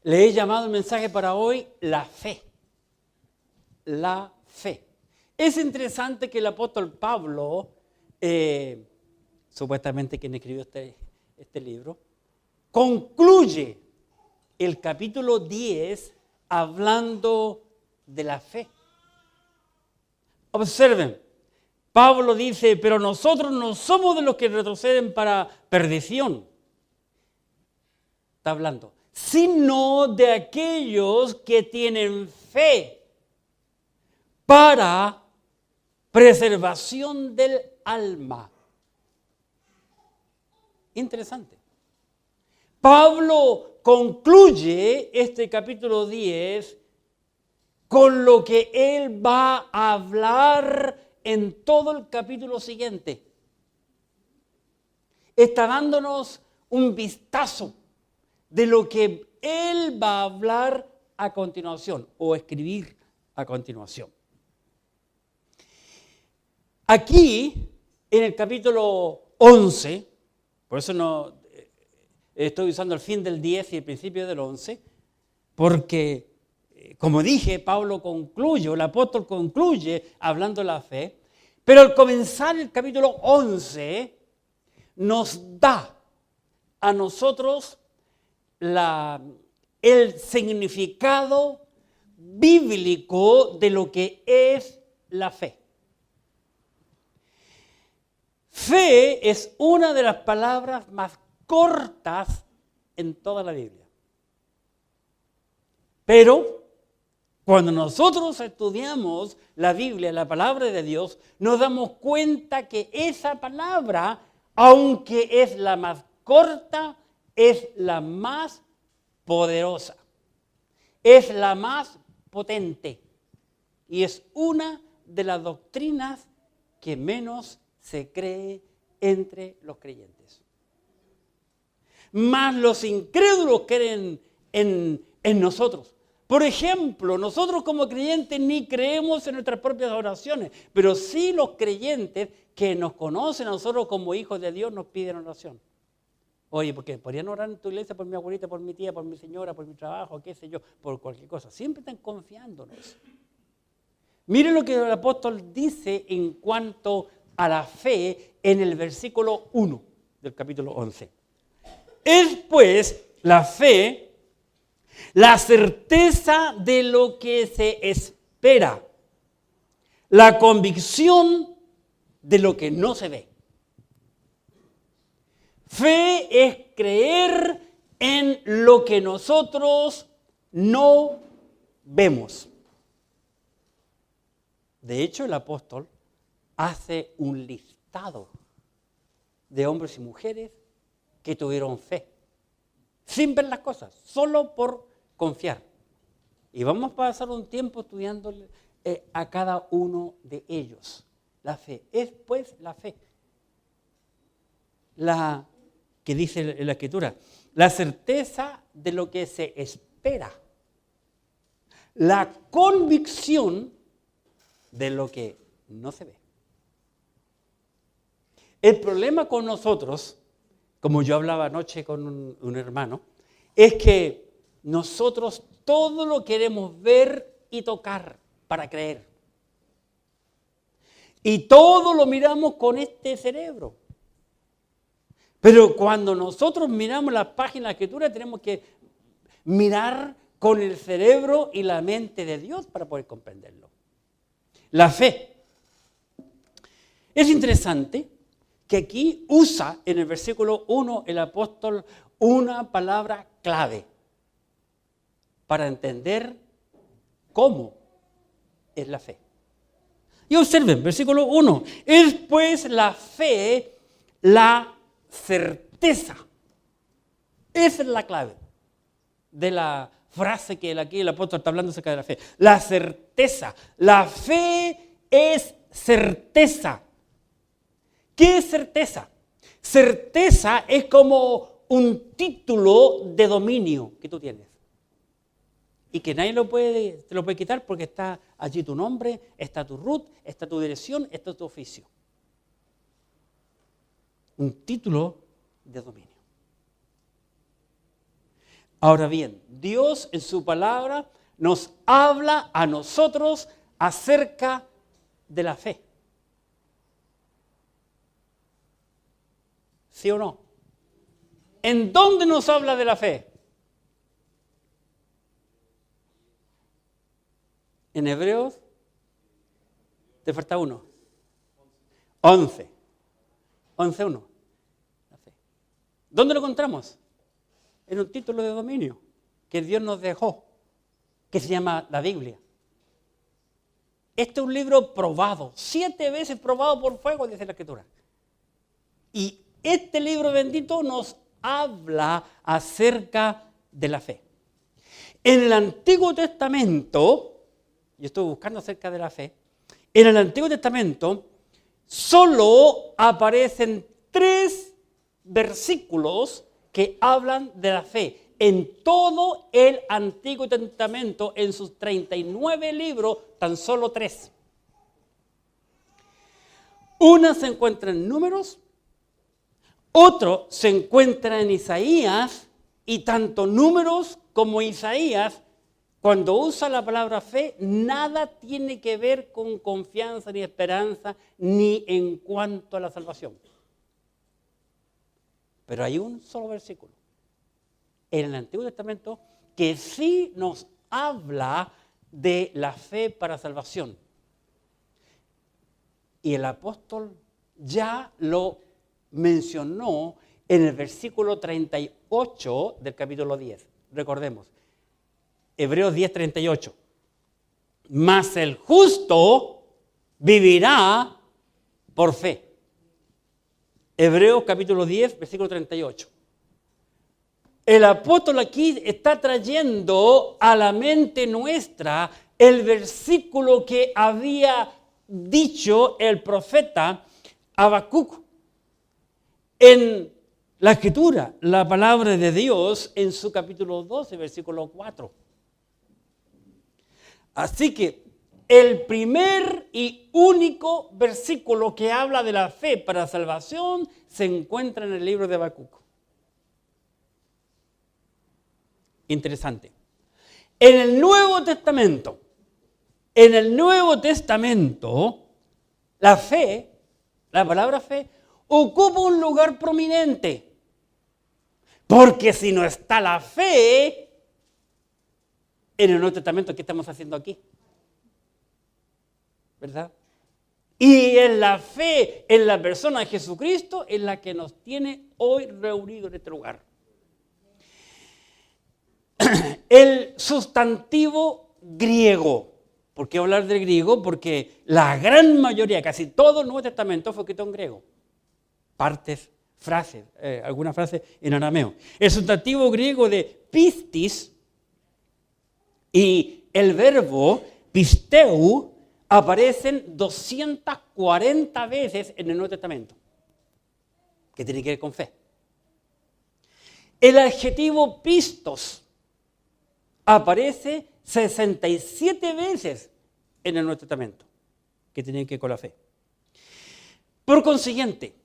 Le he llamado el mensaje para hoy la fe. La fe. Es interesante que el apóstol Pablo, supuestamente quien escribió este libro, concluye el capítulo 10 hablando de la fe. Observen, Pablo dice, pero nosotros no somos de los que retroceden para perdición. Está hablando, sino de aquellos que tienen fe para preservación del alma. Interesante. Pablo concluye este capítulo 10 con lo que él va a hablar en todo el capítulo siguiente. Está dándonos un vistazo de lo que él va a hablar a continuación o escribir a continuación. Aquí, en el capítulo 11, por eso no estoy usando el fin del 10 y el principio del 11, porque, como dije, Pablo concluye, el apóstol concluye hablando de la fe, pero al comenzar el capítulo 11 nos da a nosotros el significado bíblico de lo que es la fe. Fe es una de las palabras más cortas en toda la Biblia. Pero cuando nosotros estudiamos la Biblia, la palabra de Dios, nos damos cuenta que esa palabra, aunque es la más corta, es la más poderosa, es la más potente y es una de las doctrinas que menos se cree entre los creyentes. Más los incrédulos creen en nosotros. Por ejemplo, nosotros como creyentes ni creemos en nuestras propias oraciones, pero sí los creyentes que nos conocen a nosotros como hijos de Dios nos piden oración. Oye, porque podrían orar en tu iglesia por mi abuelita, por mi tía, por mi señora, por mi trabajo, qué sé yo, por cualquier cosa. Siempre están confiándonos. Miren lo que el apóstol dice en cuanto a la fe en el versículo 1 del capítulo 11. Es pues la fe, la certeza de lo que se espera, la convicción de lo que no se ve. Fe es creer en lo que nosotros no vemos. De hecho, el apóstol hace un listado de hombres y mujeres que tuvieron fe, sin ver las cosas, solo por confiar. Y vamos a pasar un tiempo estudiando a cada uno de ellos. La fe es pues la fe. La que dice la Escritura, la certeza de lo que se espera, la convicción de lo que no se ve. El problema con nosotros, como yo hablaba anoche con un hermano, es que nosotros todo lo queremos ver y tocar para creer. Y todo lo miramos con este cerebro. Pero cuando nosotros miramos las páginas de la Escritura, tenemos que mirar con el cerebro y la mente de Dios para poder comprenderlo. La fe. Es interesante que aquí usa en el versículo 1 el apóstol una palabra clave para entender cómo es la fe. Y observen, versículo 1, es pues la fe la certeza. Esa es la clave de la frase que aquí el apóstol está hablando acerca de la fe. La certeza. La fe es certeza. ¿Qué es certeza? Certeza es como un título de dominio que tú tienes. Y que nadie te lo puede quitar porque está allí tu nombre, está tu root, está tu dirección, está tu oficio. Un título de dominio. Ahora bien, Dios en su palabra nos habla a nosotros acerca de la fe. ¿Sí o no? ¿En dónde nos habla de la fe? En Hebreos, te falta uno. 11. 11.1. La fe. ¿Dónde lo encontramos? En un título de dominio que Dios nos dejó, que se llama la Biblia. Este es un libro probado, 7 veces probado por fuego, dice la Escritura. Y este libro bendito nos habla acerca de la fe. En el Antiguo Testamento, yo estuve buscando acerca de la fe, en el Antiguo Testamento solo aparecen 3 versículos que hablan de la fe. En todo el Antiguo Testamento, en sus 39 libros, tan solo 3. Una se encuentra en Números, otro se encuentra en Isaías, y tanto Números como Isaías, cuando usa la palabra fe, nada tiene que ver con confianza ni esperanza, ni en cuanto a la salvación. Pero hay un solo versículo en el Antiguo Testamento que sí nos habla de la fe para salvación. Y el apóstol ya lo mencionó en el versículo 38 del capítulo 10. Recordemos, Hebreos 10:38. Mas el justo vivirá por fe. Hebreos capítulo 10, versículo 38. El apóstol aquí está trayendo a la mente nuestra el versículo que había dicho el profeta Habacuc. En la Escritura, la palabra de Dios en su capítulo 12, versículo 4. Así que el primer y único versículo que habla de la fe para salvación se encuentra en el libro de Habacuc. Interesante. En el Nuevo Testamento, la fe, la palabra fe, ocupa un lugar prominente. Porque si no está la fe, en el Nuevo Testamento, ¿qué estamos haciendo aquí? ¿Verdad? Y en la fe, en la persona de Jesucristo, es la que nos tiene hoy reunidos en este lugar. El sustantivo griego. ¿Por qué hablar del griego? Porque la gran mayoría, casi todo el Nuevo Testamento fue escrito en griego. Partes, frases, algunas frases en arameo. El sustantivo griego de pistis y el verbo pisteu aparecen 240 veces en el Nuevo Testamento, que tiene que ver con fe. El adjetivo pistos aparece 67 veces en el Nuevo Testamento, que tiene que ver con la fe. Por consiguiente,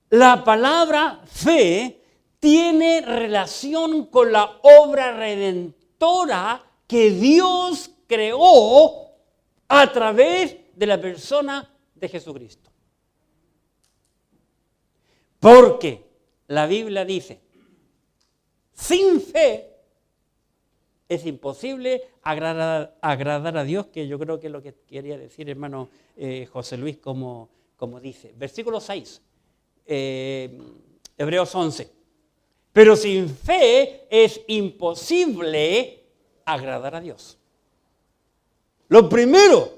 la palabra fe tiene relación con la obra redentora que Dios creó a través de la persona de Jesucristo. Porque la Biblia dice, sin fe es imposible agradar a Dios, que yo creo que es lo que quería decir hermano José Luis, como dice. Versículo 6, Hebreos 11. Pero sin fe es imposible agradar a Dios. Lo primero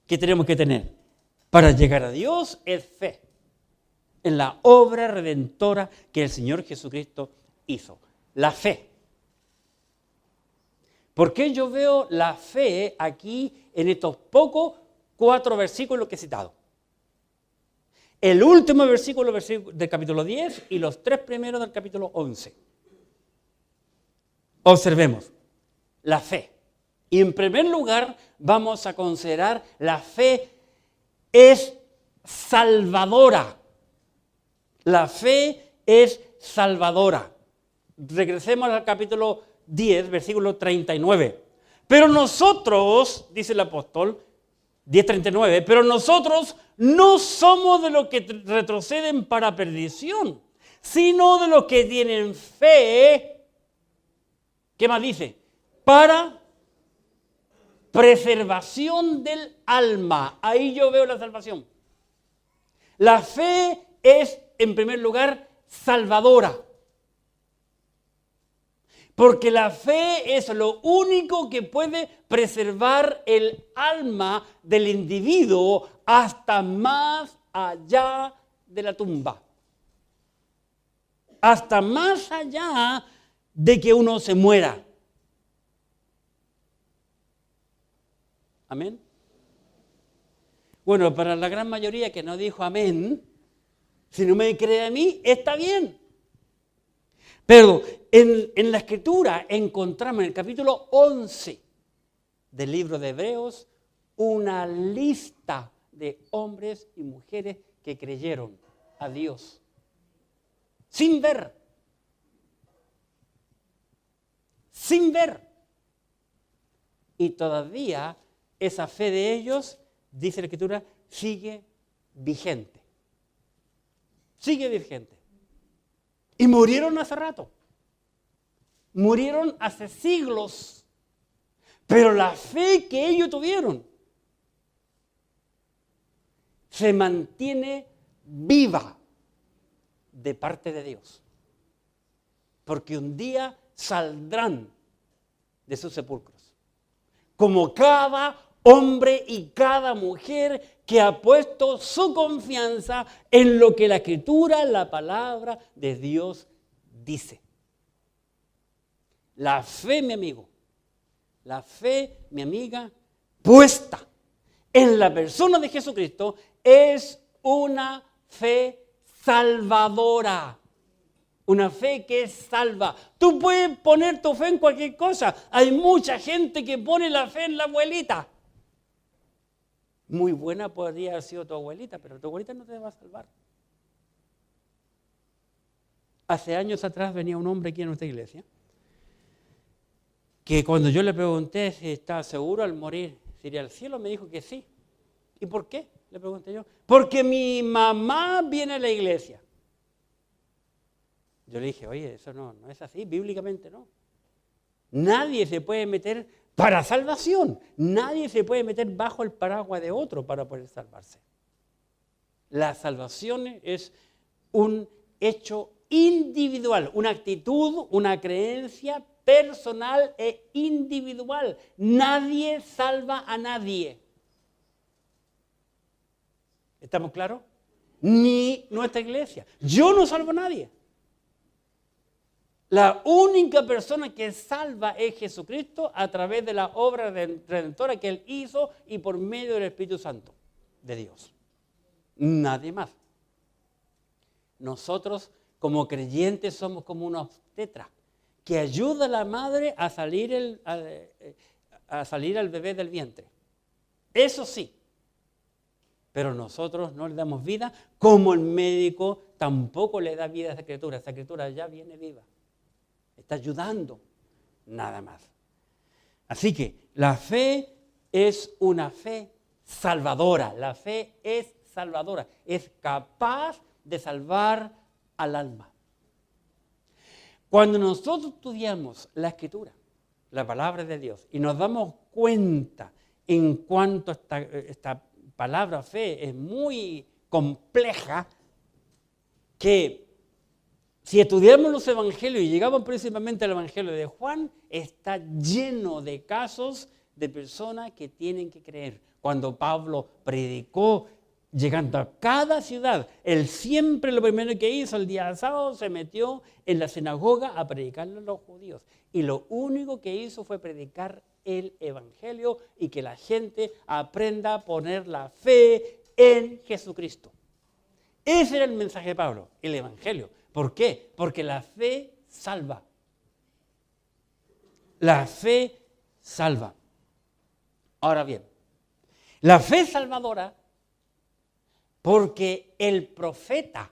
que tenemos que tener para llegar a Dios es fe en la obra redentora que el Señor Jesucristo hizo. La fe. ¿Por qué yo veo la fe aquí en estos pocos 4 versículos que he citado? El último versículo del capítulo 10 y los 3 primeros del capítulo 11. Observemos la fe. Y en primer lugar vamos a considerar la fe es salvadora. La fe es salvadora. regresemos al capítulo 10, versículo 39. Pero nosotros, dice el apóstol, 10:39, pero nosotros no somos de los que retroceden para perdición, sino de los que tienen fe. ¿Qué más dice? Para preservación del alma. Ahí yo veo la salvación. La fe es, en primer lugar, salvadora. Porque la fe es lo único que puede preservar el alma del individuo hasta más allá de la tumba. Hasta más allá de que uno se muera. ¿Amén? Bueno, para la gran mayoría que no dijo amén, si no me cree a mí, está bien. Pero en la Escritura encontramos en el capítulo 11 del libro de Hebreos una lista de hombres y mujeres que creyeron a Dios sin ver. Sin ver. Y todavía esa fe de ellos, dice la Escritura, sigue vigente. Sigue vigente. Y murieron hace rato. Murieron hace siglos. Pero la fe que ellos tuvieron se mantiene viva de parte de Dios. Porque un día saldrán de sus sepulcros. Como cada hombre y cada mujer que ha puesto su confianza en lo que la Escritura, la palabra de Dios dice. La fe, mi amigo, la fe, mi amiga, puesta en la persona de Jesucristo es una fe salvadora. Una fe que salva. Tú puedes poner tu fe en cualquier cosa. Hay mucha gente que pone la fe en la abuelita. Muy buena podría haber sido tu abuelita, pero tu abuelita no te va a salvar. Hace años atrás venía un hombre aquí en nuestra iglesia, que cuando yo le pregunté si estaba seguro al morir, si iría al cielo, me dijo que sí. ¿Y por qué? Le pregunté yo. Porque mi mamá viene a la iglesia. Yo le dije, oye, eso no es así, bíblicamente no. Nadie se puede meter para salvación. Nadie se puede meter bajo el paraguas de otro para poder salvarse. La salvación es un hecho individual, una actitud, una creencia personal e individual. Nadie salva a nadie. ¿Estamos claros? Ni nuestra iglesia. Yo no salvo a nadie. La única persona que salva es Jesucristo a través de la obra redentora que Él hizo y por medio del Espíritu Santo de Dios. Nadie más. Nosotros como creyentes somos como una obstetra que ayuda a la madre a salir al bebé del vientre. Eso sí. Pero nosotros no le damos vida como el médico tampoco le da vida a esa criatura. Esa criatura ya viene viva. Está ayudando, nada más. Así que la fe es una fe salvadora. La fe es salvadora. Es capaz de salvar al alma. Cuando nosotros estudiamos la Escritura, la palabra de Dios, y nos damos cuenta en cuanto a esta palabra fe es muy compleja, que si estudiamos los evangelios y llegamos principalmente al evangelio de Juan, está lleno de casos de personas que tienen que creer. Cuando Pablo predicó llegando a cada ciudad, él siempre lo primero que hizo el día sábado se metió en la sinagoga a predicarle a los judíos. Y lo único que hizo fue predicar el evangelio y que la gente aprenda a poner la fe en Jesucristo. Ese era el mensaje de Pablo, el evangelio. ¿Por qué? Porque la fe salva. La fe salva. Ahora bien, la fe salvadora, porque el profeta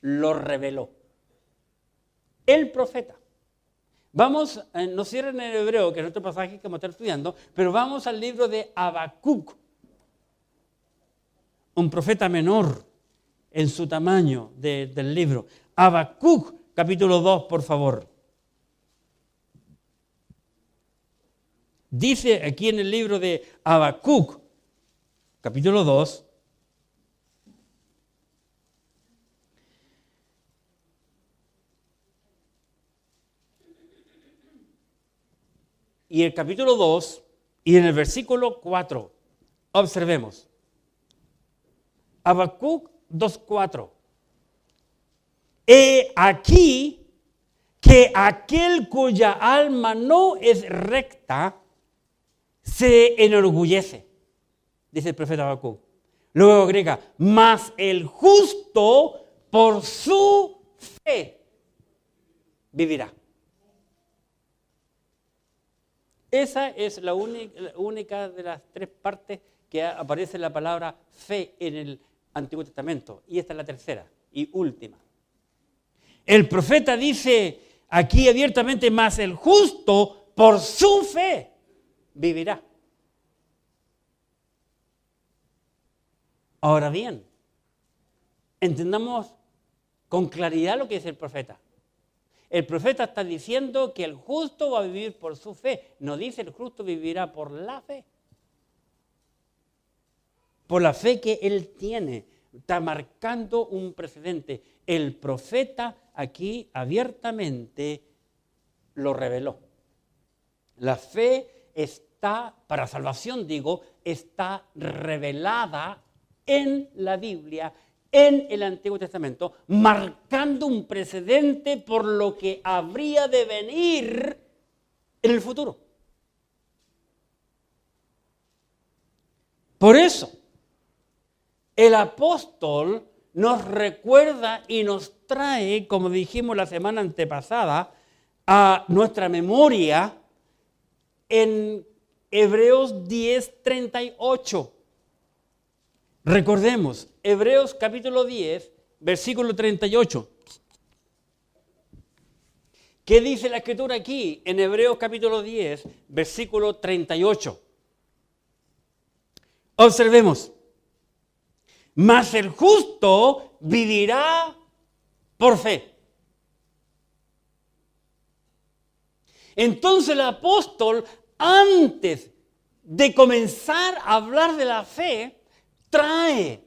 lo reveló. el profeta. Vamos, no cierren en el Hebreo, que es otro pasaje que vamos a estar estudiando, pero vamos al libro de Habacuc, un profeta menor en su tamaño del libro. Habacuc, capítulo 2, por favor. Dice aquí en el libro de Habacuc, capítulo 2, y el capítulo 2, y en el versículo 4, observemos. Habacuc 2:4. He aquí que aquel cuya alma no es recta se enorgullece, dice el profeta Habacuc. Luego agrega, mas el justo por su fe vivirá. Esa es la única de las tres partes que aparece la palabra fe en el Antiguo Testamento. Y esta es la tercera y última. El profeta dice aquí abiertamente, mas el justo por su fe vivirá. Ahora bien, entendamos con claridad lo que dice el profeta. El profeta está diciendo que el justo va a vivir por su fe. No dice el justo vivirá por la fe. Por la fe que él tiene. Está marcando un precedente. El profeta aquí abiertamente lo reveló. La fe está, para salvación digo, está revelada en la Biblia, en el Antiguo Testamento, marcando un precedente por lo que habría de venir en el futuro. Por eso, el apóstol nos recuerda y nos trae, como dijimos la semana antepasada, a nuestra memoria en Hebreos 10:38. Recordemos, Hebreos capítulo 10, versículo 38. ¿Qué dice la Escritura aquí en Hebreos capítulo 10, versículo 38? Observemos. Mas el justo vivirá por fe. Entonces el apóstol, antes de comenzar a hablar de la fe, trae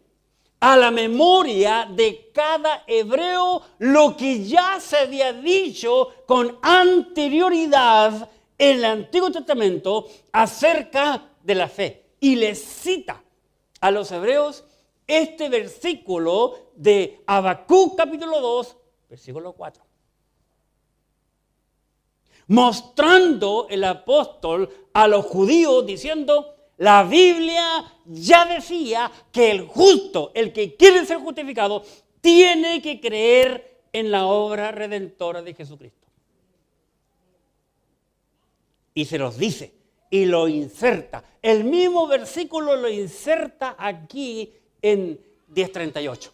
a la memoria de cada hebreo lo que ya se había dicho con anterioridad en el Antiguo Testamento acerca de la fe. Y les cita a los hebreos este versículo de Habacuc capítulo 2, versículo 4. Mostrando el apóstol a los judíos diciendo, la Biblia ya decía que el justo, el que quiere ser justificado, tiene que creer en la obra redentora de Jesucristo. Y se los dice y lo inserta. El mismo versículo lo inserta aquí en 10:38.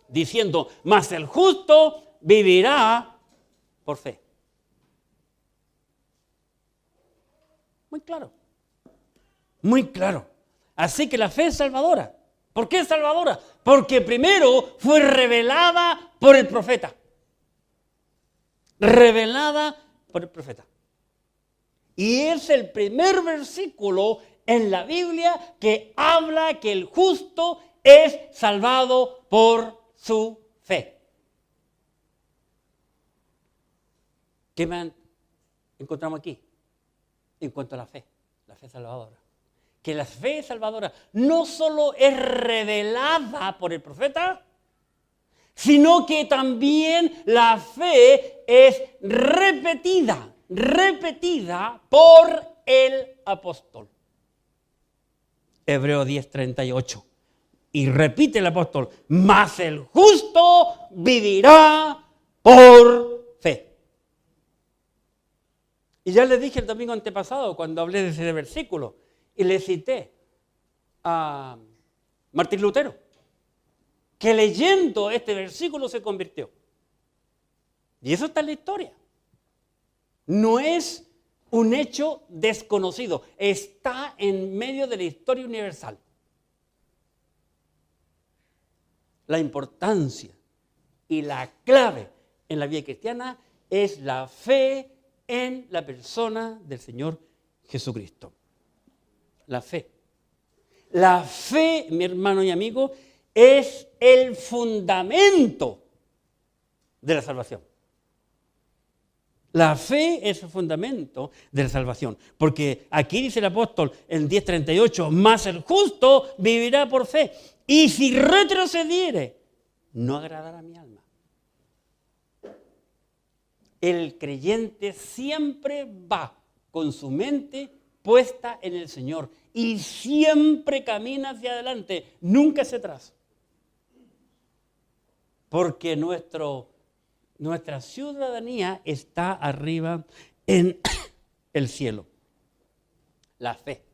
Diciendo, mas el justo vivirá por fe. Muy claro. Muy claro. Así que la fe es salvadora. ¿Por qué es salvadora? Porque primero fue revelada por el profeta. Revelada por el profeta. Y es el primer versículo en la Biblia que habla que el justo es salvado por su fe. ¿Qué más encontramos aquí? En cuanto a la fe salvadora. Que la fe salvadora no solo es revelada por el profeta, sino que también la fe es repetida por el apóstol. Hebreos 10:38. Y repite el apóstol, mas el justo vivirá por fe. Y ya les dije el domingo antepasado, cuando hablé de ese versículo, y le cité a Martín Lutero, que leyendo este versículo se convirtió. Y eso está en la historia. No es un hecho desconocido, está en medio de la historia universal. La importancia y la clave en la vida cristiana es la fe en la persona del Señor Jesucristo. La fe. La fe, mi hermano y amigo, es el fundamento de la salvación. La fe es el fundamento de la salvación. Porque aquí dice el apóstol en 10:38, mas el justo vivirá por fe. Y si retrocediere, no agradará a mi alma. El creyente siempre va con su mente puesta en el Señor y siempre camina hacia adelante, nunca hacia atrás. Porque nuestra ciudadanía está arriba en el cielo. La fe.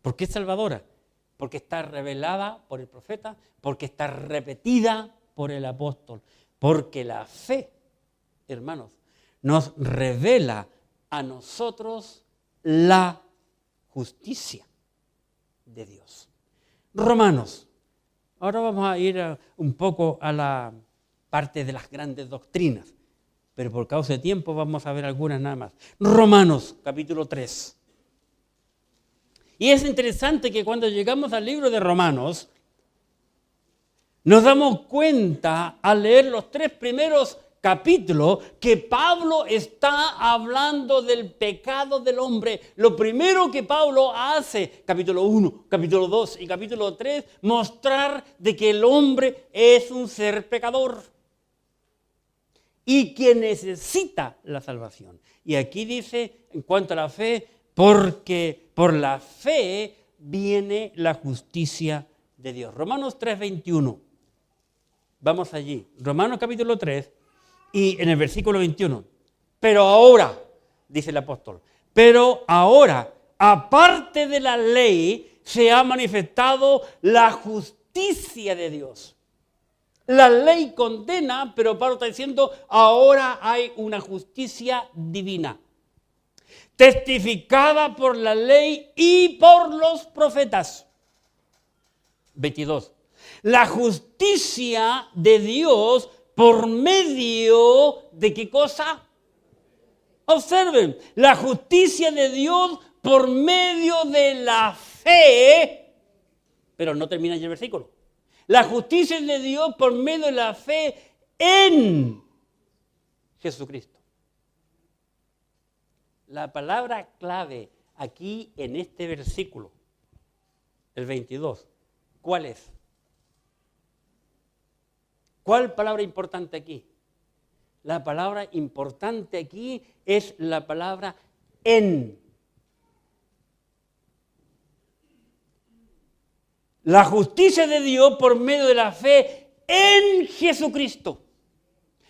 ¿Por qué es salvadora? Porque está revelada por el profeta, porque está repetida por el apóstol. Porque la fe, hermanos, nos revela a nosotros la justicia de Dios. Romanos. Ahora vamos a ir un poco a la parte de las grandes doctrinas, pero por causa de tiempo vamos a ver algunas nada más. Romanos, capítulo 3. Y es interesante que cuando llegamos al libro de Romanos, nos damos cuenta al leer los 3 primeros capítulos que Pablo está hablando del pecado del hombre. Lo primero que Pablo hace, capítulo 1, capítulo 2 y capítulo 3, mostrar de que el hombre es un ser pecador y que necesita la salvación. Y aquí dice, en cuanto a la fe, porque por la fe viene la justicia de Dios. Romanos 3:21. Vamos allí. Romanos capítulo 3 y en el versículo 21. Pero ahora, dice el apóstol, pero ahora, aparte de la ley, se ha manifestado la justicia de Dios. La ley condena, pero Pablo está diciendo, ahora hay una justicia divina, testificada por la ley y por los profetas. 22. La justicia de Dios por medio de ¿qué cosa? Observen, la justicia de Dios por medio de la fe, pero no termina en el versículo. La justicia de Dios por medio de la fe en Jesucristo. La palabra clave aquí en este versículo, el 22, ¿cuál es? ¿Cuál palabra importante aquí? La palabra importante aquí es la palabra en. La justicia de Dios por medio de la fe en Jesucristo.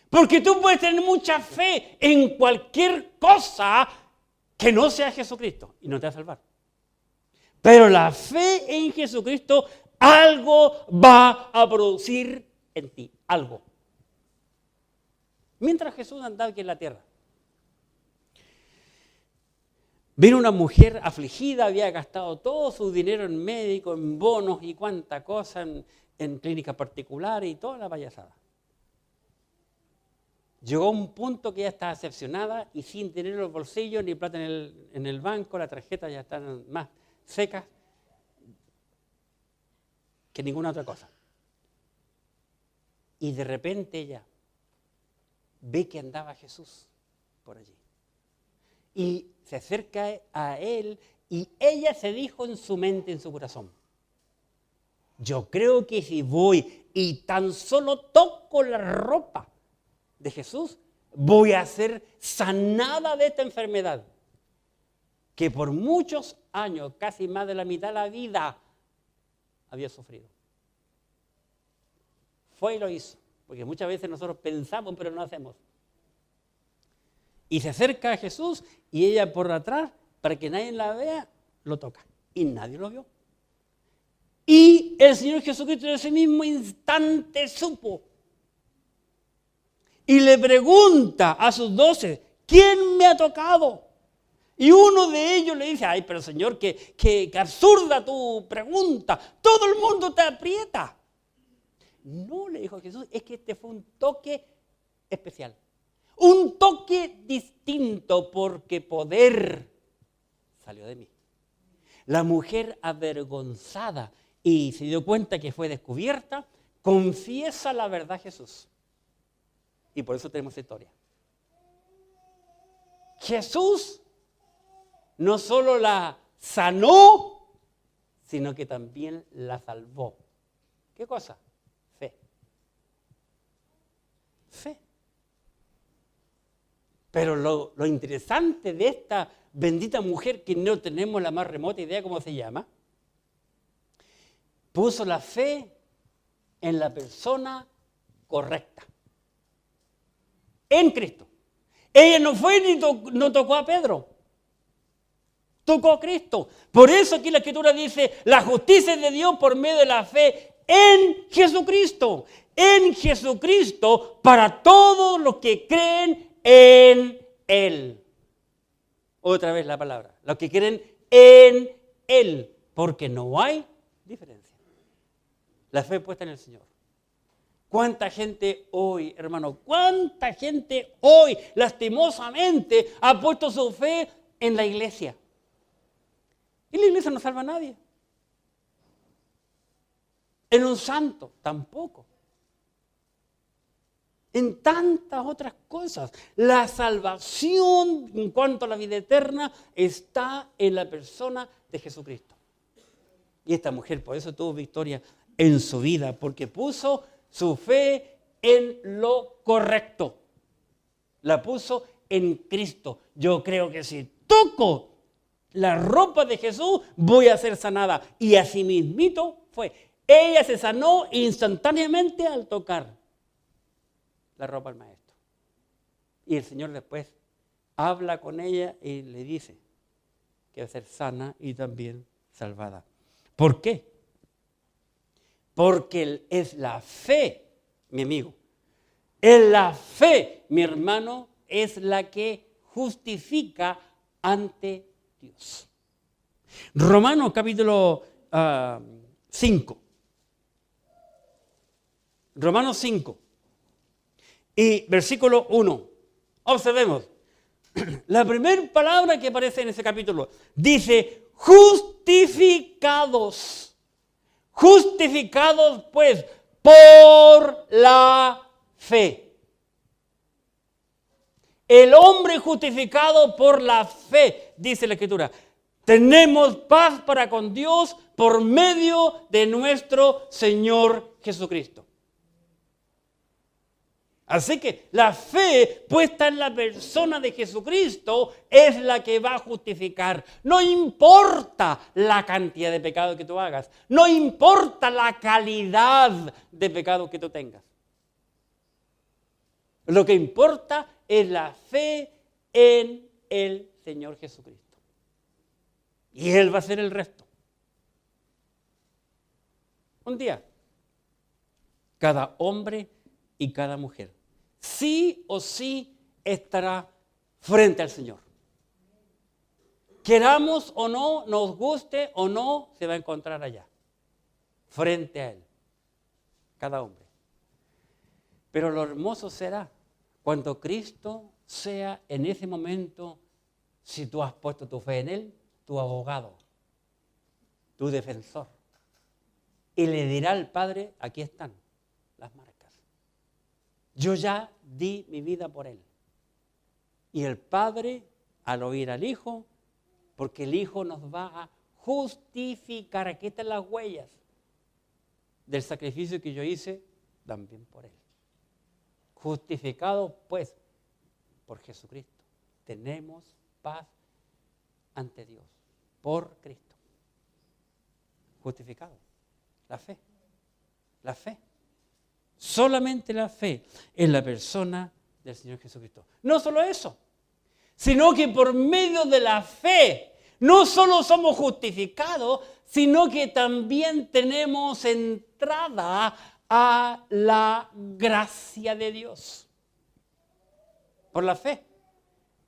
Porque tú puedes tener mucha fe en cualquier cosa que no sea Jesucristo y no te va a salvar. Pero la fe en Jesucristo algo va a producir en ti, algo. Mientras Jesús andaba aquí en la tierra, vino una mujer afligida, había gastado todo su dinero en médicos, en bonos y cuánta cosa, en clínicas particulares y toda la payasada. Llegó a un punto que ya estaba decepcionada y sin dinero en los bolsillos ni plata en el banco, las tarjetas ya están más secas que ninguna otra cosa. Y de repente ella ve que andaba Jesús por allí. Y se acerca a él y ella se dijo en su mente, en su corazón, yo creo que si voy y tan solo toco la ropa de Jesús, voy a ser sanada de esta enfermedad que por muchos años, casi más de la mitad de la vida, había sufrido. Fue y lo hizo, porque muchas veces nosotros pensamos pero no hacemos. Y se acerca a Jesús y ella por atrás, para que nadie la vea, lo toca. Y nadie lo vio. Y el Señor Jesucristo en ese mismo instante supo. y le pregunta a sus 12, ¿quién me ha tocado? Y uno de ellos le dice, ay, pero Señor, que absurda tu pregunta, todo el mundo te aprieta. No, le dijo Jesús, es que este fue un toque especial, un toque distinto porque poder salió de mí. La mujer avergonzada y se dio cuenta que fue descubierta, confiesa la verdad a Jesús. Y por eso tenemos esta historia. Jesús no solo la sanó, sino que también la salvó. ¿Qué cosa? Fe. Fe. Pero lo interesante de esta bendita mujer, que no tenemos la más remota idea cómo se llama, puso la fe en la persona correcta. En Cristo. Ella no fue ni no tocó a Pedro. Tocó a Cristo. Por eso aquí la Escritura dice, la justicia de Dios por medio de la fe en Jesucristo. En Jesucristo para todos los que creen en Él. Otra vez la palabra. Los que creen en Él. Porque no hay diferencia. La fe puesta en el Señor. ¿Cuánta gente hoy, hermano, cuánta gente hoy, lastimosamente, ha puesto su fe en la iglesia? Y la iglesia no salva a nadie. En un santo, tampoco. En tantas otras cosas. La salvación en cuanto a la vida eterna está en la persona de Jesucristo. Y esta mujer por eso tuvo victoria en su vida, porque puso su fe en lo correcto. La puso en Cristo. Yo creo que si toco la ropa de Jesús, voy a ser sanada. Y así mismito fue. Ella se sanó instantáneamente al tocar la ropa del maestro. Y el Señor después habla con ella y le dice que va a ser sana y también salvada. ¿Por qué? Porque es la fe, mi amigo. Es la fe, mi hermano, es la que justifica ante Dios. Romanos capítulo 5. Romanos 5. Y versículo 1. Observemos. La primera palabra que aparece en ese capítulo dice justificados. Justificados pues por la fe. El hombre justificado por la fe, dice la Escritura. Tenemos paz para con Dios por medio de nuestro Señor Jesucristo. Así que la fe puesta en la persona de Jesucristo es la que va a justificar. No importa la cantidad de pecado que tú hagas. No importa la calidad de pecado que tú tengas. Lo que importa es la fe en el Señor Jesucristo. Y Él va a hacer el resto. Un día, cada hombre y cada mujer, sí o sí estará frente al Señor. Queramos o no, nos guste o no, se va a encontrar allá, frente a Él, cada hombre. Pero lo hermoso será cuando Cristo sea en ese momento, si tú has puesto tu fe en Él, tu abogado, tu defensor. Y le dirá al Padre, aquí están las marcas. Yo ya di mi vida por Él. Y el Padre, al oír al Hijo, porque el Hijo nos va a justificar, aquí están las huellas del sacrificio que yo hice, también por Él. Justificado, pues, por Jesucristo. Tenemos paz ante Dios, por Cristo. Justificado. La fe. La fe. Solamente la fe en la persona del Señor Jesucristo. No solo eso, sino que por medio de la fe, no solo somos justificados, sino que también tenemos entrada a la gracia de Dios. por la fe.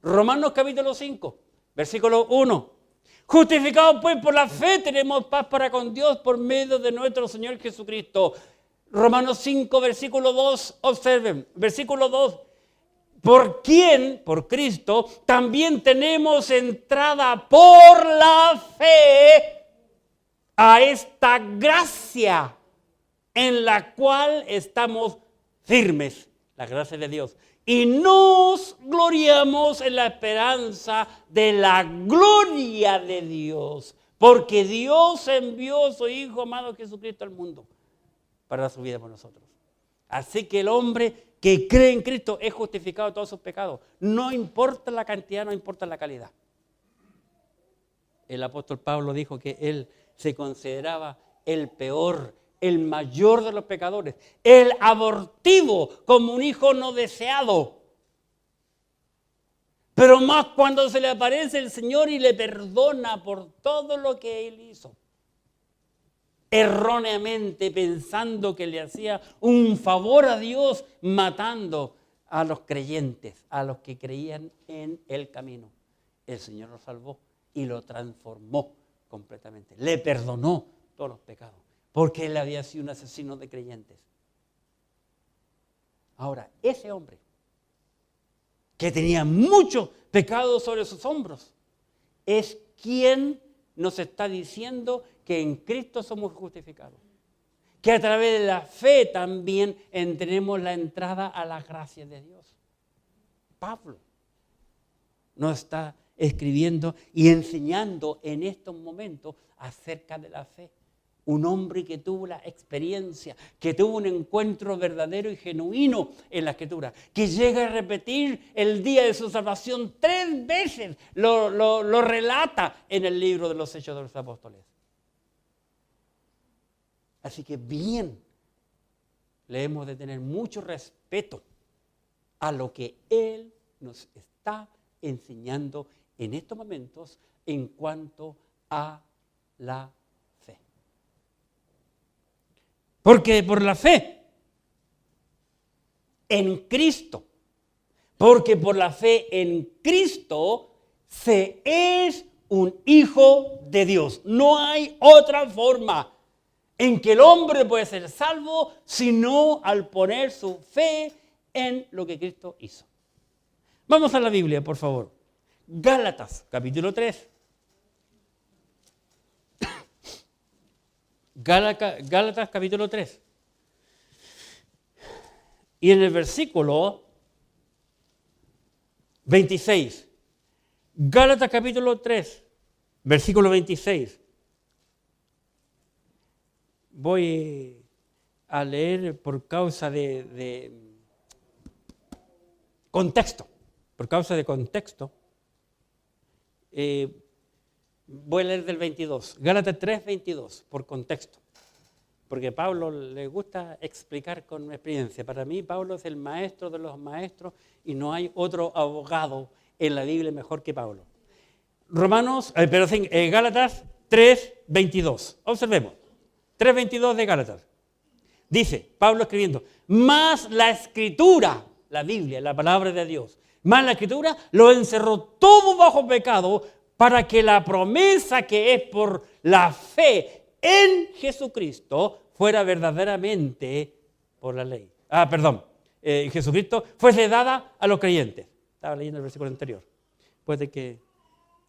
Romanos capítulo 5, versículo 1. Justificados pues por la fe tenemos paz para con Dios por medio de nuestro Señor Jesucristo. Romanos 5, versículo 2, observen, versículo 2. Por quien, por Cristo, también tenemos entrada por la fe a esta gracia en la cual estamos firmes, la gracia de Dios. Y nos gloriamos en la esperanza de la gloria de Dios, porque Dios envió a su Hijo amado Jesucristo al mundo para dar su vida por nosotros. Así que el hombre que cree en Cristo es justificado de todos sus pecados. No importa la cantidad, no importa la calidad. El apóstol Pablo dijo que él se consideraba el peor, el mayor de los pecadores, el abortivo, como un hijo no deseado. Pero más cuando se le aparece el Señor y le perdona por todo lo que él hizo. Erróneamente pensando que le hacía un favor a Dios matando a los creyentes, a los que creían en el camino. El Señor lo salvó y lo transformó completamente. Le perdonó todos los pecados, porque él había sido un asesino de creyentes. Ahora, ese hombre que tenía muchos pecados sobre sus hombros es quien nos está diciendo que en Cristo somos justificados. Que a través de la fe también tenemos la entrada a la gracia de Dios. Pablo nos está escribiendo y enseñando en estos momentos acerca de la fe. Un hombre que tuvo la experiencia, que tuvo un encuentro verdadero y genuino en la Escritura, que llega a repetir el día de su salvación 3 veces, lo relata en el libro de los Hechos de los Apóstoles. Así que bien, le hemos de tener mucho respeto a lo que Él nos está enseñando en estos momentos en cuanto a la fe. Porque por la fe en Cristo, porque por la fe en Cristo se es un hijo de Dios. No hay otra forma en que el hombre puede ser salvo, sino al poner su fe en lo que Cristo hizo. Vamos a la Biblia, por favor. Gálatas, capítulo 3. Gálatas, capítulo 3. Y en el versículo 26. Gálatas, capítulo 3, versículo 26. Voy a leer por causa de contexto. Por causa de contexto. Voy a leer del 22. Gálatas 3, 22, por contexto. Porque a Pablo le gusta explicar con experiencia. Para mí, Pablo es el maestro de los maestros y no hay otro abogado en la Biblia mejor que Pablo. Gálatas 3, 22. Observemos. 3:22 de Gálatas. Dice, Pablo escribiendo, más la Escritura, la Biblia, la palabra de Dios, más la Escritura lo encerró todo bajo pecado para que la promesa que es por la fe en Jesucristo fuera verdaderamente por la ley. Jesucristo fuese dada a los creyentes. Estaba leyendo el versículo anterior. Puede que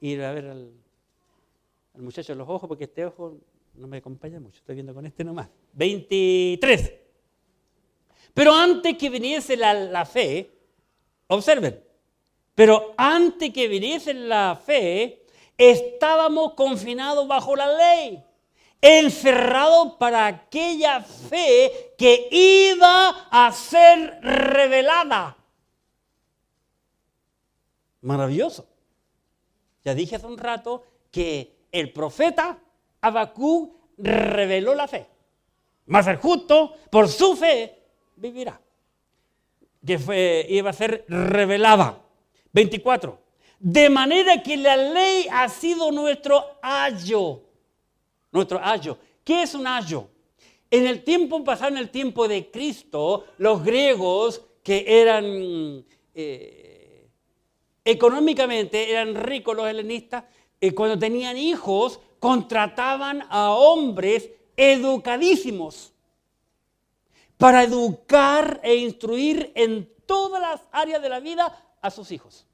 ir a ver al muchacho en los ojos, porque este ojo no me acompaña mucho, estoy viendo con este nomás. 23. Pero antes que viniese la fe, observen, pero antes que viniese la fe, estábamos confinados bajo la ley, encerrados para aquella fe que iba a ser revelada. Maravilloso. Ya dije hace un rato que el profeta Habacuc reveló la fe. Mas el justo, por su fe, vivirá. Que iba a ser revelada. 24. De manera que la ley ha sido nuestro ayo. Nuestro ayo. ¿Qué es un ayo? En el tiempo pasado, en el tiempo de Cristo, los griegos que eran económicamente eran ricos los helenistas, cuando tenían hijos contrataban a hombres educadísimos para educar e instruir en todas las áreas de la vida a sus hijos.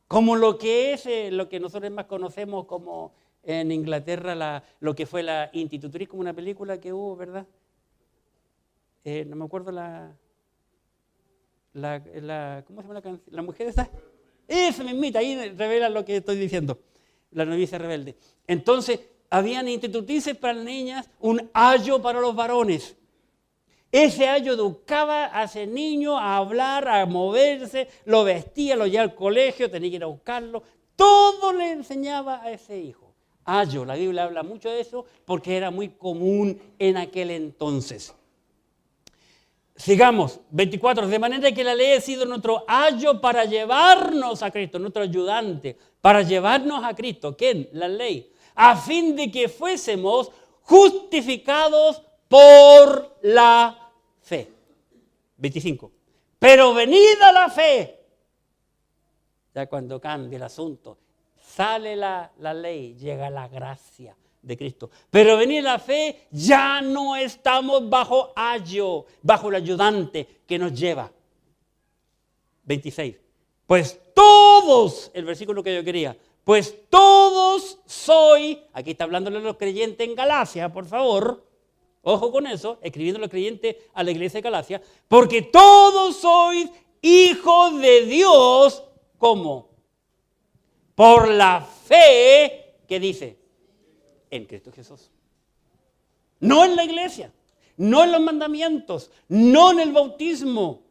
Como lo que es, lo que nosotros más conocemos como en Inglaterra, lo que fue la Institutriz, como una película que hubo, ¿verdad? No me acuerdo ¿cómo se llama la canción? ¿La mujer esa? Esa mismita, ahí revela lo que estoy diciendo. La novicia rebelde. Entonces, habían institutrices para las niñas, un ayo para los varones. Ese ayo educaba a ese niño a hablar, a moverse, lo vestía, lo llevaba al colegio, tenía que ir a buscarlo. Todo le enseñaba a ese hijo. Ayo, la Biblia habla mucho de eso porque era muy común en aquel entonces. Sigamos, 24. De manera que la ley ha sido nuestro ayo para llevarnos a Cristo, nuestro ayudante, para llevarnos a Cristo. ¿Quién? La ley. A fin de que fuésemos justificados por la fe. 25. Pero venida la fe. Ya cuando cambia el asunto, sale la ley, llega la gracia de Cristo. Pero venir la fe, ya no estamos bajo ayo, bajo el ayudante que nos lleva. 26. Pues todos, el versículo que yo quería, pues todos soy, aquí está hablándole a los creyentes en Galacia, por favor, ojo con eso, escribiendo a los creyentes a la iglesia de Galacia, porque todos sois hijos de Dios, ¿cómo? Por la fe, ¿qué dice? En Cristo Jesús. No en la iglesia, no en los mandamientos, no en el bautismo,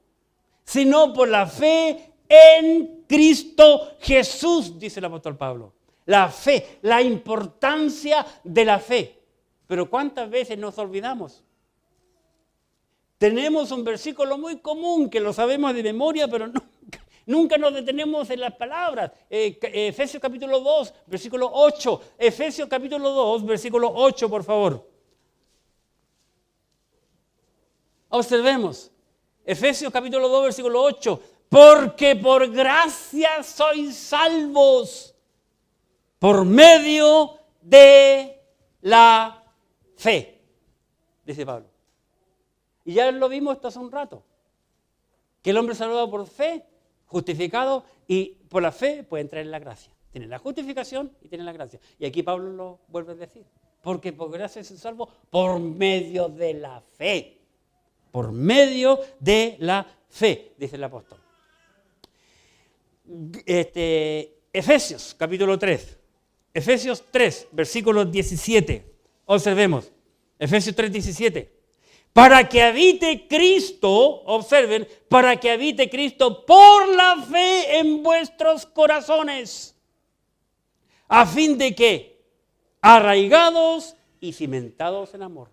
sino por la fe en Cristo Jesús, dice el apóstol Pablo. La fe, la importancia de la fe. Pero ¿cuántas veces nos olvidamos? Tenemos un versículo muy común que lo sabemos de memoria, pero nunca nos detenemos en las palabras. Efesios capítulo 2, versículo 8. Efesios capítulo 2, versículo 8, por favor. Observemos. Efesios capítulo 2, versículo 8. Porque por gracia sois salvos por medio de la fe, dice Pablo. Y ya lo vimos esto hace un rato. Que el hombre salvado por fe, justificado, y por la fe puede entrar en la gracia. Tiene la justificación y tiene la gracia. Y aquí Pablo lo vuelve a decir. Porque por gracia es salvo por medio de la fe. Por medio de la fe, dice el apóstol. Efesios capítulo 3. Efesios 3, versículo 17. Observemos. Efesios 3, 17. Para que habite Cristo, observen, para que habite Cristo por la fe en vuestros corazones, a fin de que, arraigados y cimentados en amor.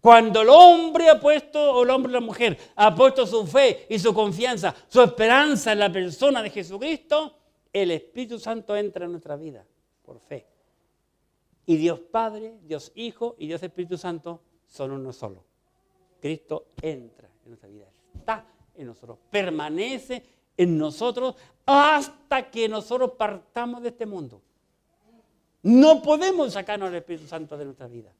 Cuando el hombre ha puesto, o el hombre o la mujer, ha puesto su fe y su confianza, su esperanza en la persona de Jesucristo, el Espíritu Santo entra en nuestra vida por fe. Y Dios Padre, Dios Hijo y Dios Espíritu Santo son uno solo. Cristo entra en nuestra vida, está en nosotros, permanece en nosotros hasta que nosotros partamos de este mundo. No podemos sacarnos al Espíritu Santo de nuestra vida.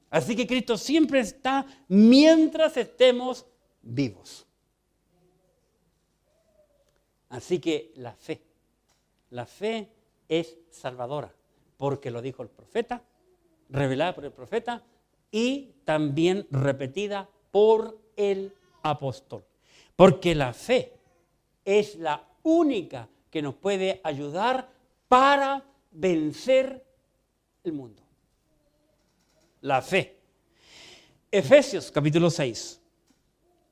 Así que Cristo siempre está mientras estemos vivos. Así que la fe es salvadora, porque lo dijo el profeta, revelada por el profeta y también repetida por el apóstol. Porque la fe es la única que nos puede ayudar para vencer el mundo. La fe. Efesios capítulo 6.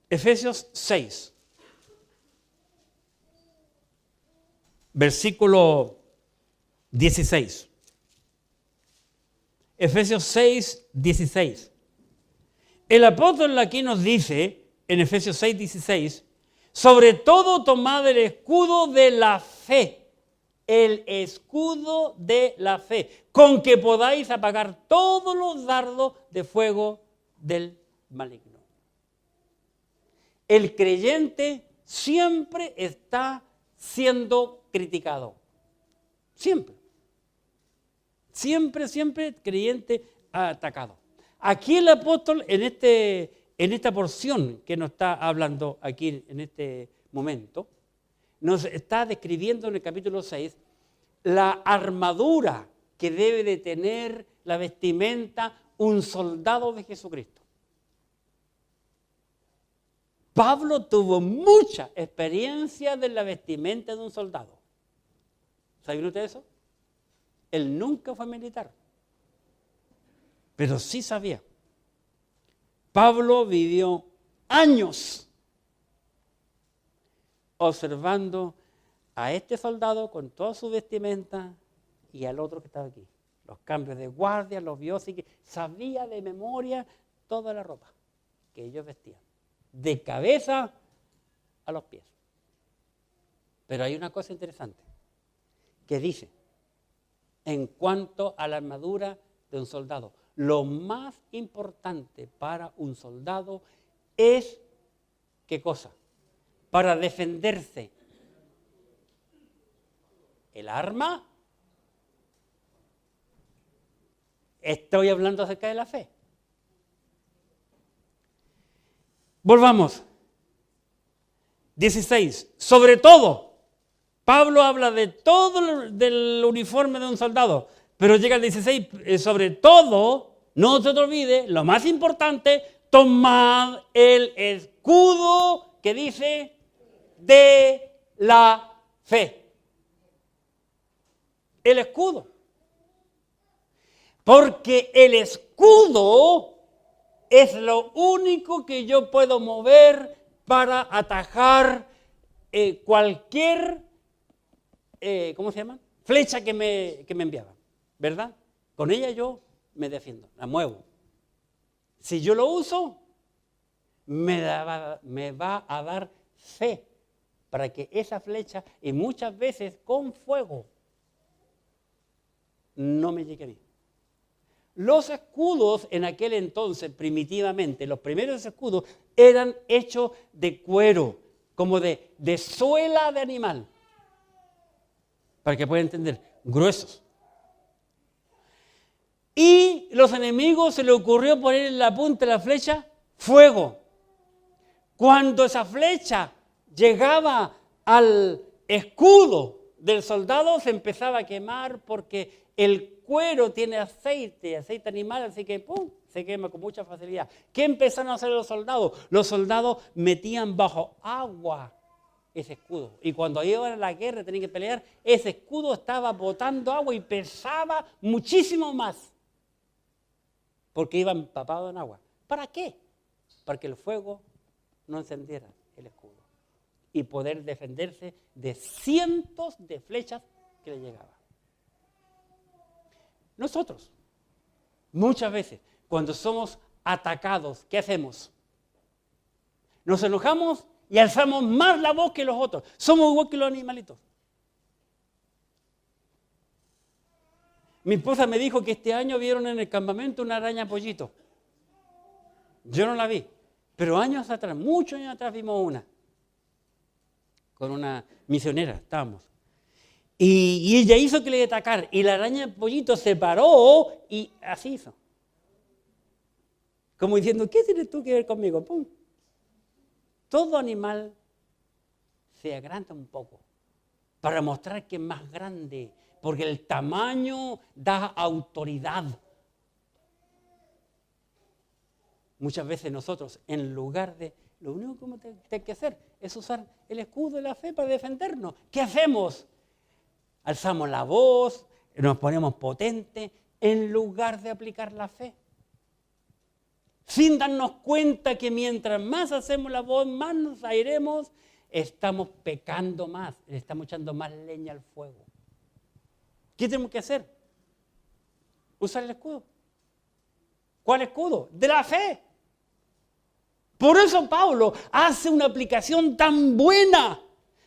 Efesios 6. Versículo 16. Efesios 6, 16. El apóstol aquí nos dice, en Efesios 6, 16, sobre todo tomad el escudo de la fe. El escudo de la fe, con que podáis apagar todos los dardos de fuego del maligno. El creyente siempre está siendo criticado. Siempre. Siempre creyente atacado. Aquí el apóstol, en esta porción que nos está hablando aquí en este momento, nos está describiendo en el capítulo 6 la armadura que debe de tener la vestimenta un soldado de Jesucristo. Pablo tuvo mucha experiencia de la vestimenta de un soldado. ¿Saben ustedes eso? Él nunca fue militar, pero sí sabía. Pablo vivió años observando a este soldado con toda su vestimenta y al otro que estaba aquí. Los cambios de guardia, los vio, así que sabía de memoria toda la ropa que ellos vestían, de cabeza a los pies. Pero hay una cosa interesante que dice, en cuanto a la armadura de un soldado, lo más importante para un soldado es, ¿qué cosa? Para defenderse. El arma. Estoy hablando acerca de la fe. Volvamos. 16. Sobre todo, Pablo habla de todo del uniforme de un soldado, pero llega al 16, sobre todo, no se te olvide, lo más importante, tomad el escudo que dice de la fe. El escudo. Porque el escudo es lo único que yo puedo mover para atajar cualquier, ¿cómo se llama? Flecha que me enviaban, ¿verdad? Con ella yo me defiendo, la muevo. Si yo lo uso, me va a dar fe para que esa flecha, y muchas veces con fuego, no me llegue a mí. Los escudos en aquel entonces, primitivamente, los primeros escudos eran hechos de cuero, como de suela de animal, para que puedan entender, gruesos. Y los enemigos se les ocurrió poner en la punta de la flecha fuego. Cuando esa flecha llegaba al escudo del soldado, se empezaba a quemar porque el cuero tiene aceite animal, así que ¡pum!, se quema con mucha facilidad. ¿Qué empezaron a hacer los soldados? Los soldados metían bajo agua ese escudo. Y cuando iban a la guerra, tenían que pelear, ese escudo estaba botando agua y pesaba muchísimo más. Porque iba empapado en agua. ¿Para qué? Para que el fuego no encendiera el escudo. Y poder defenderse de cientos de flechas que le llegaban. Nosotros, muchas veces, cuando somos atacados, ¿qué hacemos? Nos enojamos y alzamos más la voz que los otros. Somos igual que los animalitos. Mi esposa me dijo que este año vieron en el campamento una araña pollito. Yo no la vi, pero años atrás, muchos años atrás vimos una. Con una misionera estábamos. Y ella hizo que le atacara. Y la araña pollito se paró y así hizo. Como diciendo, ¿qué tienes tú que ver conmigo? ¡Pum! Todo animal se agranda un poco para mostrar que es más grande, porque el tamaño da autoridad. Muchas veces nosotros, en lugar de, lo único que tenemos que hacer es usar el escudo de la fe para defendernos. ¿Qué hacemos? Alzamos la voz, nos ponemos potentes, en lugar de aplicar la fe. Sin darnos cuenta que mientras más hacemos la voz, más nos airemos, estamos pecando más, le estamos echando más leña al fuego. ¿Qué tenemos que hacer? Usar el escudo. ¿Cuál escudo? De la fe. Por eso Pablo hace una aplicación tan buena.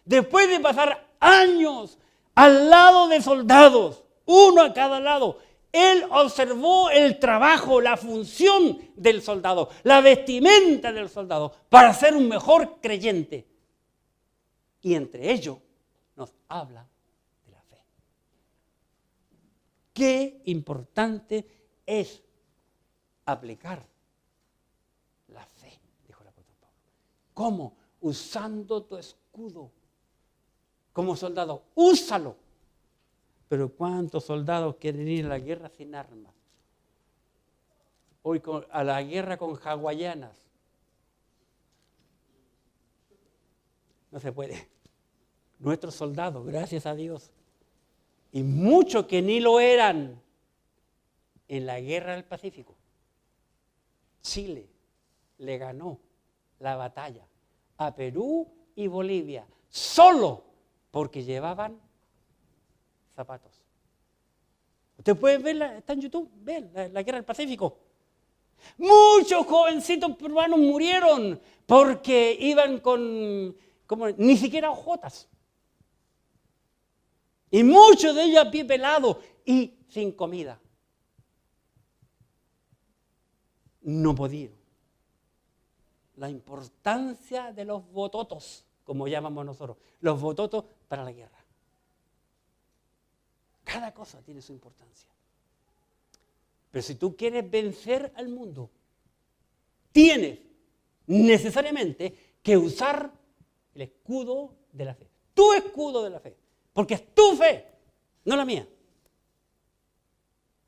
Después de pasar años al lado de soldados, uno a cada lado, él observó el trabajo, la función del soldado, la vestimenta del soldado, para ser un mejor creyente. Y entre ellos nos habla de la fe. Qué importante es aplicar la fe, dijo el apóstol Pablo. ¿Cómo? Usando tu escudo. Como soldado, úsalo. Pero ¿cuántos soldados quieren ir a la guerra sin armas? Hoy a la guerra con hawaianas. No se puede. Nuestros soldados, gracias a Dios, y muchos que ni lo eran en la guerra del Pacífico, Chile le ganó la batalla a Perú y Bolivia solo porque llevaban zapatos. Usted puede verla, está en YouTube, ven la guerra del Pacífico. Muchos jovencitos peruanos murieron porque iban con ni siquiera hojotas. Y muchos de ellos a pie pelado y sin comida. No pudieron. La importancia de los bototos, como llamamos nosotros, los bototos para la guerra. Cada cosa tiene su importancia. Pero si tú quieres vencer al mundo, tienes necesariamente que usar el escudo de la fe. Tu escudo de la fe. Porque es tu fe, no la mía.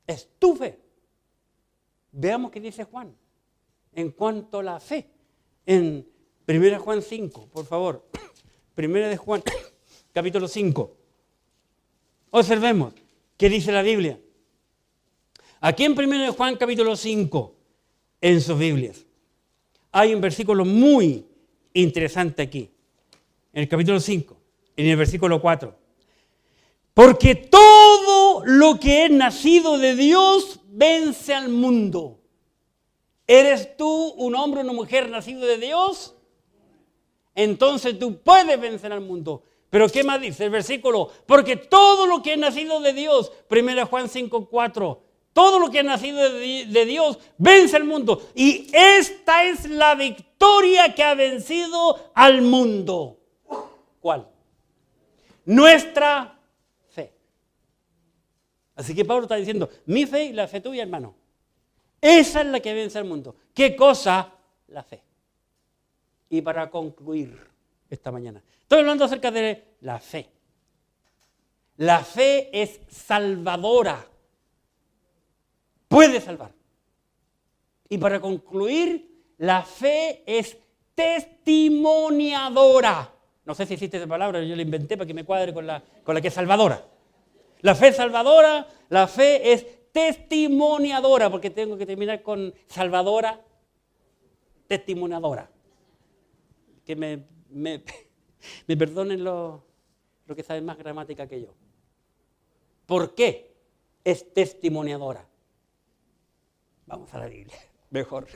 Es tu fe. Veamos qué dice Juan en cuanto a la fe. En 1 Juan 5, por favor. 1 Juan, capítulo 5. Observemos qué dice la Biblia. Aquí en 1 Juan, capítulo 5, en sus Biblias, hay un versículo muy interesante aquí. En el capítulo 5, en el versículo 4. Porque todo lo que es nacido de Dios vence al mundo. ¿Eres tú un hombre o una mujer nacido de Dios? Entonces tú puedes vencer al mundo. Pero ¿qué más dice el versículo? Porque todo lo que es nacido de Dios, 1 Juan 5:4, todo lo que es nacido de Dios vence al mundo. Y esta es la victoria que ha vencido al mundo. ¿Cuál? Nuestra fe. Así que Pablo está diciendo, mi fe y la fe tuya, hermano. Esa es la que vence al mundo. ¿Qué cosa? La fe. Y para concluir esta mañana, estoy hablando acerca de la fe. La fe es salvadora. Puede salvar. Y para concluir, la fe es testimoniadora. No sé si existe esa palabra, yo la inventé para que me cuadre con la que es salvadora. La fe es salvadora, la fe es testimoniadora, porque tengo que terminar con salvadora, testimoniadora. Que me perdonen los que saben más gramática que yo. ¿Por qué es testimoniadora? Vamos a la Biblia, mejor.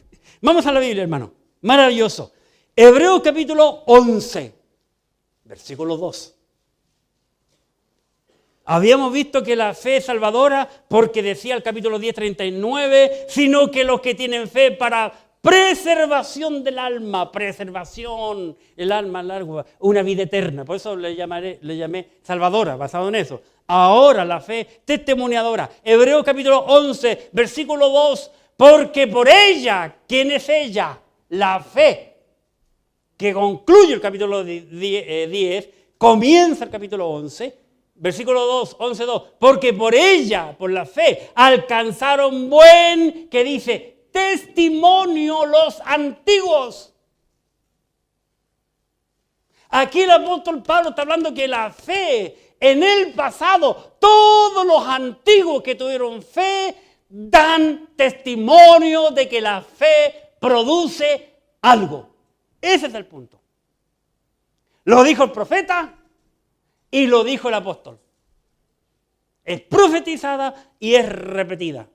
Vamos a la Biblia, hermano. Maravilloso. Hebreos capítulo 11, versículo 2. Habíamos visto que la fe es salvadora porque decía el capítulo 10, 39, sino que los que tienen fe para preservación del alma, preservación, el alma larga, una vida eterna. Por eso le llamé salvadora, basado en eso. Ahora la fe testimoniadora. Hebreos capítulo 11, versículo 2, porque por ella, ¿quién es ella? La fe, que concluye el capítulo 10, comienza el capítulo 11, versículo 2, 11:2, porque por ella, por la fe, alcanzaron buen, que dice, testimonio los antiguos. Aquí el apóstol Pablo está hablando que la fe en el pasado, todos los antiguos que tuvieron fe, dan testimonio de que la fe produce algo. Ese es el punto. Lo dijo el profeta y lo dijo el apóstol. Es profetizada y es repetida.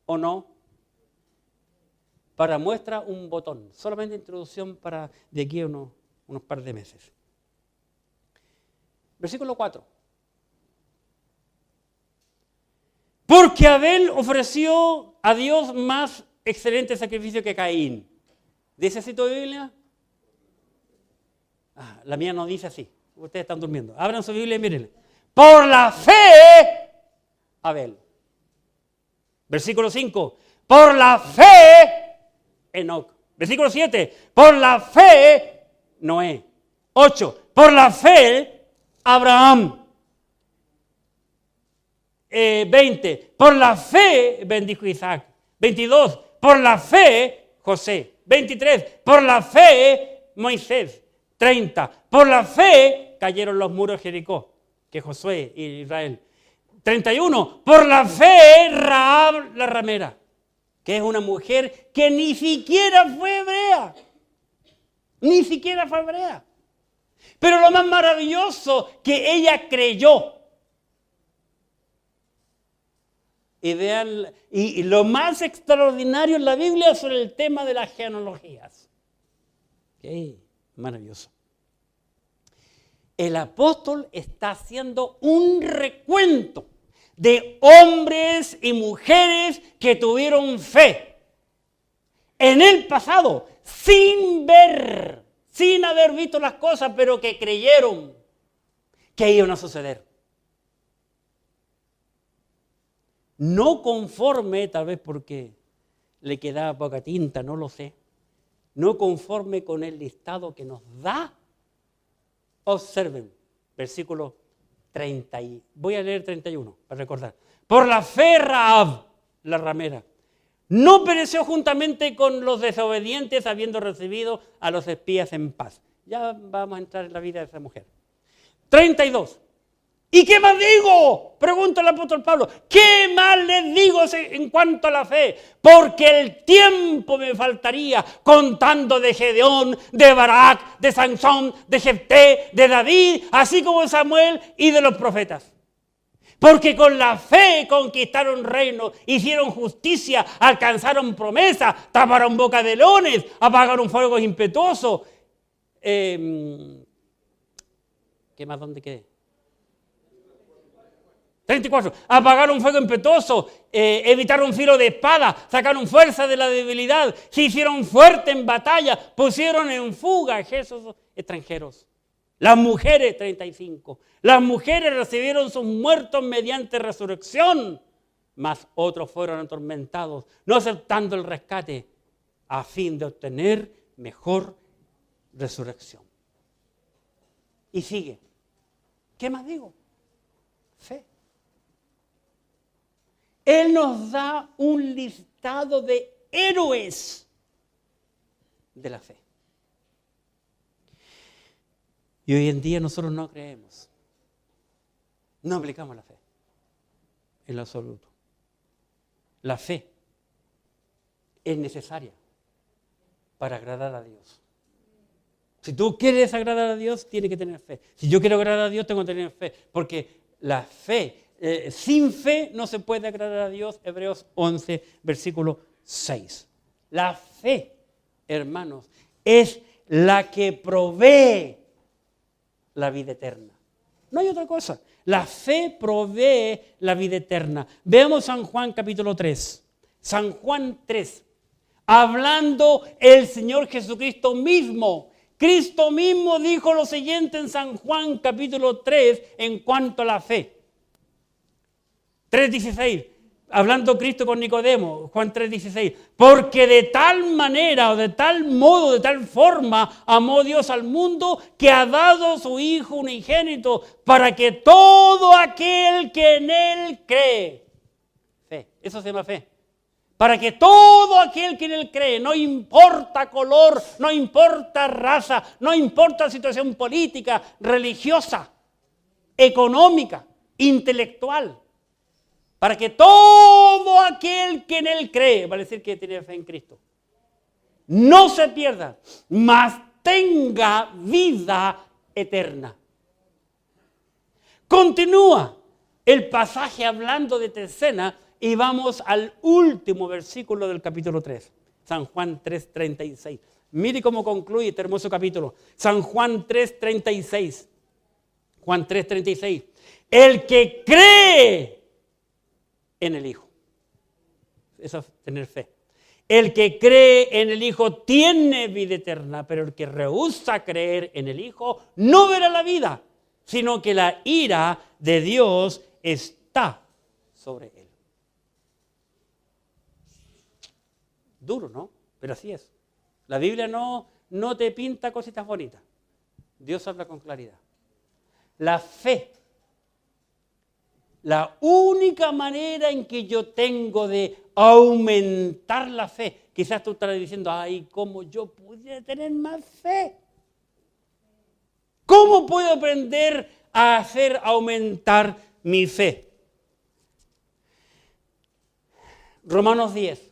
¿O no? Para muestra un botón. Solamente introducción para de aquí a unos par de meses. Versículo 4. Porque Abel ofreció a Dios más excelente sacrificio que Caín. ¿Dice así tu Biblia? La mía no dice así. Ustedes están durmiendo. Abran su Biblia y mírenle. Por la fe, Abel. Versículo 5. Por la fe, Enoc. Versículo 7. Por la fe, Noé. 8. Por la fe, Abraham. 20. Por la fe, bendijo Isaac. 22. Por la fe, José. 23. Por la fe, Moisés. 30. Por la fe, cayeron los muros de Jericó, que Josué y Israel. 31. Por la fe, Rahab la ramera, que es una mujer que ni siquiera fue hebrea. Ni siquiera fue hebrea. Pero lo más maravilloso, que ella creyó. Y vean, y lo más extraordinario en la Biblia sobre el tema de las genealogías. ¡Qué maravilloso! El apóstol está haciendo un recuento de hombres y mujeres que tuvieron fe en el pasado, sin ver, sin haber visto las cosas, pero que creyeron que iban a suceder. No conforme, tal vez porque le quedaba poca tinta, no lo sé, no conforme con el listado que nos da. Observen, versículo 30, voy a leer 31 para recordar. Por la fe Rahab, la ramera, no pereció juntamente con los desobedientes, habiendo recibido a los espías en paz. Ya vamos a entrar en la vida de esa mujer. 32. ¿Y qué más digo? Pregunta el apóstol Pablo. ¿Qué más les digo en cuanto a la fe? Porque el tiempo me faltaría contando de Gedeón, de Barak, de Sansón, de Jefté, de David, así como de Samuel y de los profetas. Porque con la fe conquistaron reinos, hicieron justicia, alcanzaron promesa, taparon boca de leones, apagaron fuegos impetuosos. ¿Qué más? ¿Dónde quedé? 34. Apagaron fuego impetuoso, evitaron filo de espada, sacaron fuerza de la debilidad, se hicieron fuertes en batalla, pusieron en fuga ejércitos extranjeros. Las mujeres, 35. Las mujeres recibieron sus muertos mediante resurrección, mas otros fueron atormentados, no aceptando el rescate, a fin de obtener mejor resurrección. Y sigue. ¿Qué más digo? Fe. Él nos da un listado de héroes de la fe. Y hoy en día nosotros no creemos. No aplicamos la fe. En lo absoluto. La fe es necesaria para agradar a Dios. Si tú quieres agradar a Dios, tienes que tener fe. Si yo quiero agradar a Dios, tengo que tener fe. Porque la fe, sin fe no se puede agradar a Dios. Hebreos 11, versículo 6. La fe, hermanos, es la que provee la vida eterna. No hay otra cosa. La fe provee la vida eterna. Veamos San Juan capítulo 3. San Juan 3. Hablando el Señor Jesucristo mismo. Cristo mismo dijo lo siguiente en San Juan capítulo 3 en cuanto a la fe. 3:16. Hablando Cristo con Nicodemo, Juan 3:16, porque de tal manera o de tal modo, de tal forma, amó Dios al mundo que ha dado a su Hijo unigénito para que todo aquel que en Él cree, fe, eso se llama fe, para que todo aquel que en Él cree, no importa color, no importa raza, no importa situación política, religiosa, económica, intelectual, para que todo aquel que en Él cree, va a decir que tiene fe en Cristo, no se pierda, mas tenga vida eterna. Continúa el pasaje hablando de tercera y vamos al último versículo del capítulo 3, San Juan 3:36. Mire cómo concluye este hermoso capítulo. San Juan 3:36. Juan 3:36. El que cree en el Hijo. Eso es tener fe. El que cree en el Hijo tiene vida eterna, pero el que rehúsa creer en el Hijo no verá la vida, sino que la ira de Dios está sobre él. Duro, ¿no? Pero así es. La Biblia no te pinta cositas bonitas. Dios habla con claridad. La fe, la única manera en que yo tengo de aumentar la fe, quizás tú estarás diciendo, ay, ¿cómo yo pudiera tener más fe? ¿Cómo puedo aprender a hacer aumentar mi fe? Romanos 10.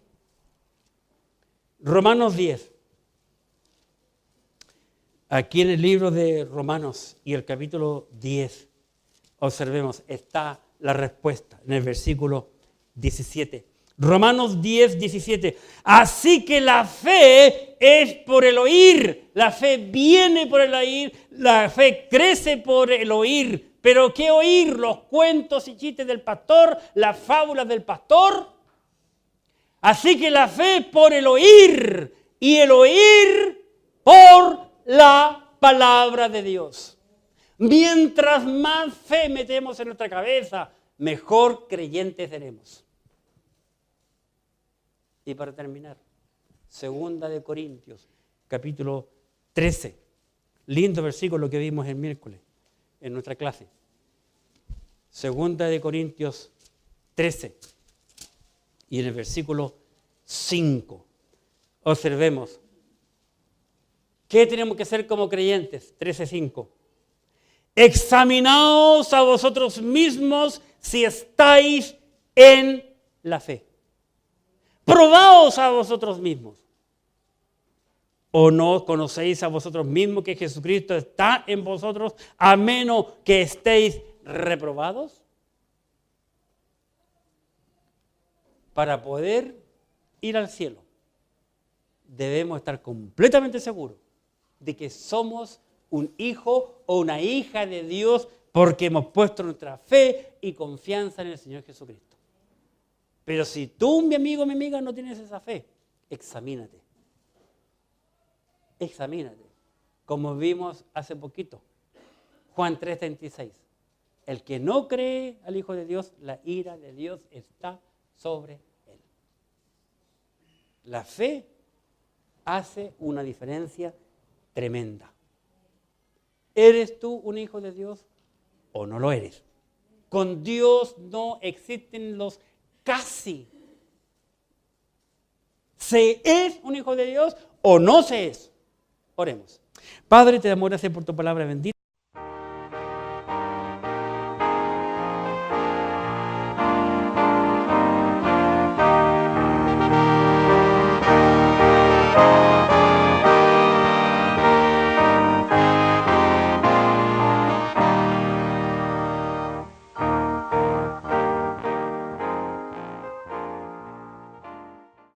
Romanos 10. Aquí en el libro de Romanos y el capítulo 10, observemos, está la respuesta en el versículo 17. Romanos 10, 17. Así que la fe es por el oír. La fe viene por el oír. La fe crece por el oír. ¿Pero qué oír? Los cuentos y chistes del pastor, las fábulas del pastor. Así que la fe por el oír y el oír por la palabra de Dios. Mientras más fe metemos en nuestra cabeza, mejor creyentes seremos. Y para terminar, 2 Corintios, capítulo 13. Lindo versículo que vimos el miércoles en nuestra clase. 2 Corintios 13. Y en el versículo 5, observemos, ¿qué tenemos que hacer como creyentes? 13:5. Examinaos a vosotros mismos si estáis en la fe. Probaos a vosotros mismos. ¿O no conocéis a vosotros mismos que Jesucristo está en vosotros a menos que estéis reprobados? Para poder ir al cielo, debemos estar completamente seguros de que somos un hijo o una hija de Dios porque hemos puesto nuestra fe y confianza en el Señor Jesucristo. Pero si tú, mi amigo, mi amiga, no tienes esa fe, examínate. Examínate. Como vimos hace poquito, Juan 3:36. El que no cree al Hijo de Dios, la ira de Dios está sobre él. La fe hace una diferencia tremenda. ¿Eres tú un hijo de Dios o no lo eres? Con Dios no existen los casi. ¿Se es un hijo de Dios o no se es? Oremos. Padre, te damos gracias por tu palabra bendita.